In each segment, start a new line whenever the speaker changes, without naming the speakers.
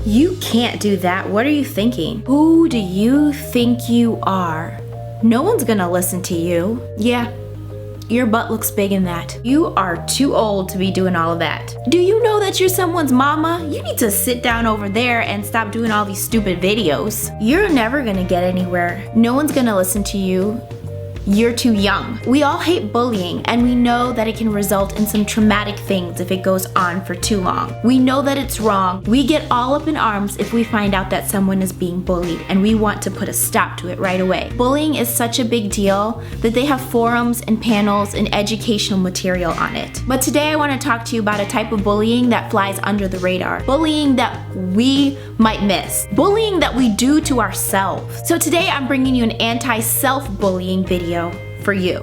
You can't do that. What are you thinking? Who do you think you are? No one's gonna listen to you. Yeah, your butt looks big in that. You are too old to be doing all of that. Do you know that you're someone's mama? You need to sit down over there and stop doing all these stupid videos. You're never gonna get anywhere. No one's gonna listen to you. You're too young. We all hate bullying, and we know that it can result in some traumatic things if it goes on for too long. We know that it's wrong. We get all up in arms if we find out that someone is being bullied, and we want to put a stop to it right away. Bullying is such a big deal that they have forums and panels and educational material on it. But today I want to talk to you about a type of bullying that flies under the radar. Bullying that we might miss. Bullying that we do to ourselves. So today I'm bringing you an anti-self-bullying video for you.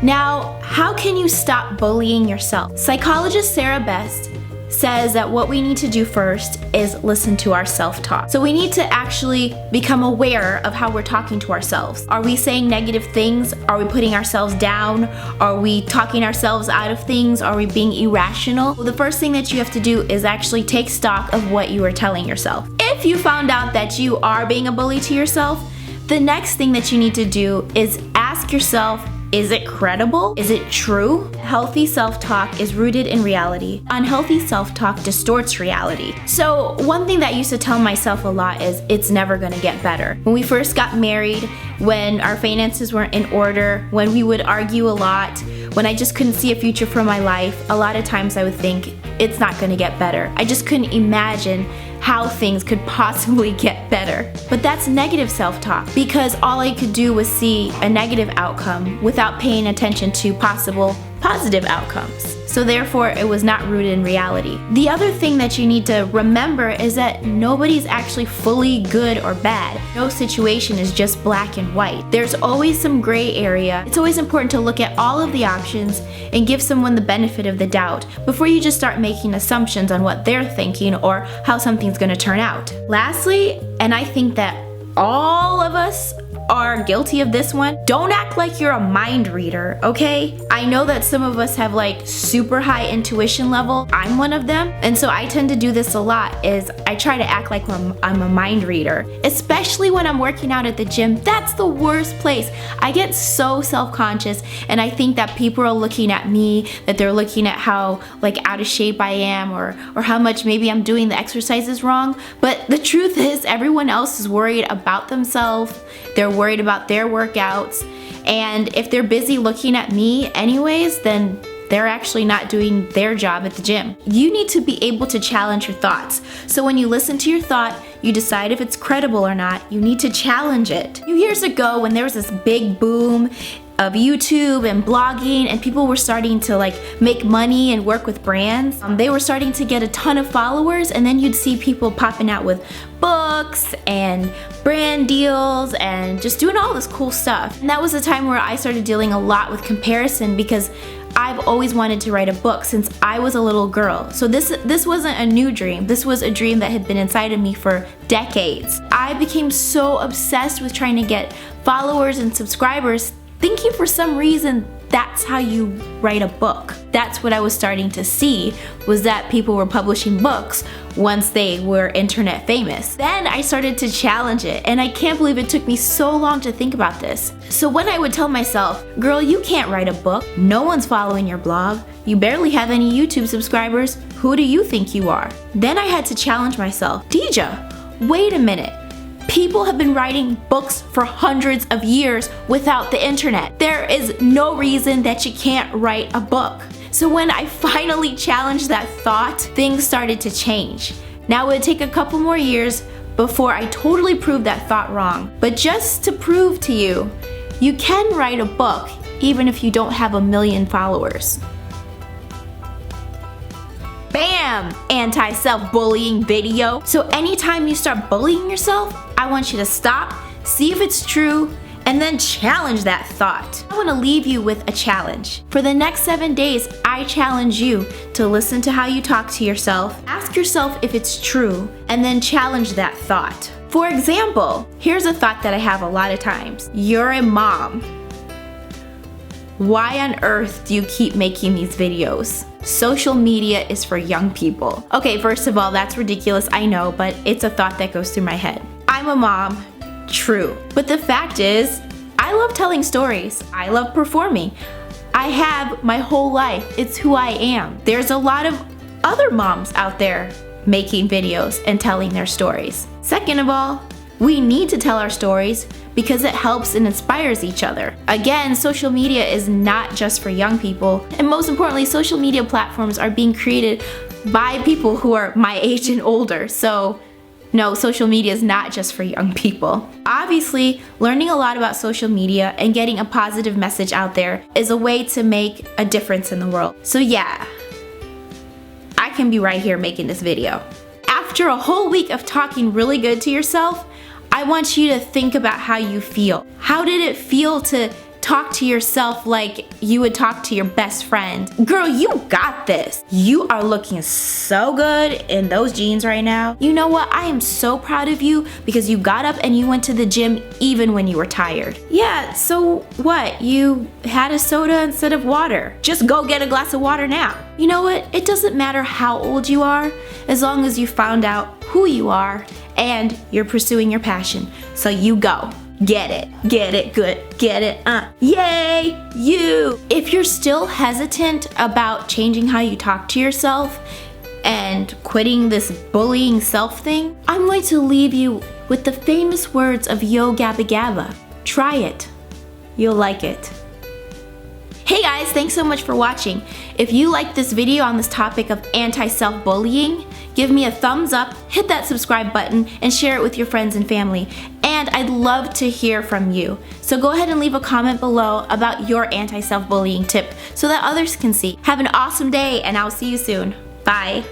Now, how can you stop bullying yourself? Psychologist Sarah Best says that what we need to do first is listen to our self-talk. So we need to actually become aware of how we're talking to ourselves. Are we saying negative things? Are we putting ourselves down? Are we talking ourselves out of things? Are we being irrational? Well, the first thing that you have to do is actually take stock of what you are telling yourself. If you found out that you are being a bully to yourself, the next thing that you need to do is ask yourself, is it credible? Is it true? Healthy self-talk is rooted in reality. Unhealthy self-talk distorts reality. So one thing that I used to tell myself a lot is it's never gonna get better. When we first got married, when our finances weren't in order, when we would argue a lot, when I just couldn't see a future for my life, a lot of times I would think it's not gonna get better. I just couldn't imagine how things could possibly get better. But that's negative self-talk, because all I could do was see a negative outcome without paying attention to possible positive outcomes. So therefore, it was not rooted in reality. The other thing that you need to remember is that nobody's actually fully good or bad. No situation is just black and white. There's always some gray area. It's always important to look at all of the options and give someone the benefit of the doubt before you just start making assumptions on what they're thinking or how something's gonna turn out. Lastly, and I think that all of us are guilty of this one, don't act like you're a mind reader, okay? I know that some of us have like super high intuition level. I'm one of them, and so I tend to do this a lot, is I try to act like I'm a mind reader, especially when I'm working out at the gym. That's the worst place. I get so self-conscious, and I think that people are looking at me, that they're looking at how like out of shape I am, or how much maybe I'm doing the exercises wrong. But the truth is, everyone else is worried about themselves. They're worried about their workouts, and if they're busy looking at me anyways, then they're actually not doing their job at the gym. You need to be able to challenge your thoughts. So when you listen to your thought, you decide if it's credible or not. You need to challenge it. A few years ago, when there was this big boom of YouTube and blogging, and people were starting to like make money and work with brands, they were starting to get a ton of followers, and then you'd see people popping out with books and brand deals and just doing all this cool stuff. And that was a time where I started dealing a lot with comparison, because I've always wanted to write a book since I was a little girl. So this wasn't a new dream. This was a dream that had been inside of me for decades. I became so obsessed with trying to get followers and subscribers, thinking for some reason that's how you write a book. That's what I was starting to see, was that people were publishing books once they were internet famous. Then I started to challenge it, and I can't believe it took me so long to think about this. So when I would tell myself, girl, you can't write a book, no one's following your blog, you barely have any YouTube subscribers, who do you think you are? Then I had to challenge myself, Dija, wait a minute. People have been writing books for hundreds of years without the internet. There is no reason that you can't write a book. So when I finally challenged that thought, things started to change. Now it would take a couple more years before I totally proved that thought wrong. But just to prove to you, you can write a book even if you don't have 1 million followers. Bam! Anti-self-bullying video. So anytime you start bullying yourself, I want you to stop, see if it's true, and then challenge that thought. I want to leave you with a challenge. For the next 7 days, I challenge you to listen to how you talk to yourself, ask yourself if it's true, and then challenge that thought. For example, here's a thought that I have a lot of times. You're a mom. Why on earth do you keep making these videos? social media is for young people. Okay, first of all, that's ridiculous, I know, but it's a thought that goes through my head. I'm a mom, true. But the fact is, I love telling stories. I love performing. I have my whole life. It's who I am. There's a lot of other moms out there making videos and telling their stories. Second of all, we need to tell our stories because it helps and inspires each other. Again, social media is not just for young people, and most importantly, social media platforms are being created by people who are my age and older, so no, social media is not just for young people. Obviously, learning a lot about social media and getting a positive message out there is a way to make a difference in the world. So yeah, I can be right here making this video. After a whole week of talking really good to yourself, I want you to think about how you feel. How did it feel to talk to yourself like you would talk to your best friend? Girl, you got this. You are looking so good in those jeans right now. You know what? I am so proud of you because you got up and you went to the gym even when you were tired. Yeah, so what? You had a soda instead of water. Just go get a glass of water now. You know what? It doesn't matter how old you are as long as you found out who you are and you're pursuing your passion. So you go. Get it, good, get it, yay, you! If you're still hesitant about changing how you talk to yourself and quitting this bullying self thing, I'm going to leave you with the famous words of Yo Gabba Gabba. Try it. You'll like it. Hey guys, thanks so much for watching. If you liked this video on this topic of anti-self-bullying, give me a thumbs up, hit that subscribe button, and share it with your friends and family. And I'd love to hear from you. So go ahead and leave a comment below about your anti-self-bullying tip so that others can see. Have an awesome day, and I'll see you soon. Bye.